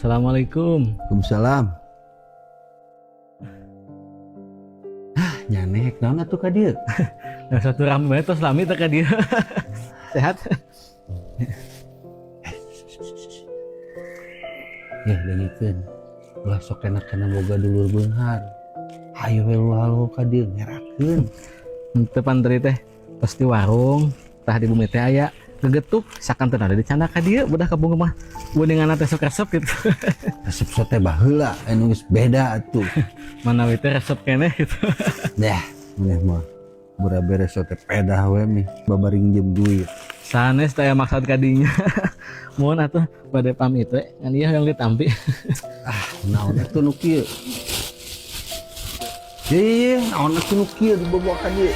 Assalamualaikum. Waalaikumsalam. Nyanek naon atuh ka dieu? Nah, satu rame tos lami teh ka dia. Sehat? Ya dengikeun. Ulah sok enak-enak boga dulur beunghar. Hayu we lu ka dieu ngerakeun. Teu pantri teh pasti warung tah di bumi teh aya gegetuk sakan teh ada dicanda ka dieu budak ka bunga mah beuningana teh sok resep gitu. Resep sote baheula anu geus beda atuh. Mana we teh resep keneh gitu. Dah, maneh mah bura beres sote pedah we mi babaring jem duit. Sanes teh maksud ka dinya. Mun atuh bade pamit we ngan ieu yang ditampi. Naon atuh nu kieu? Ye, naon atuh nu kieu dibawa ka dieu?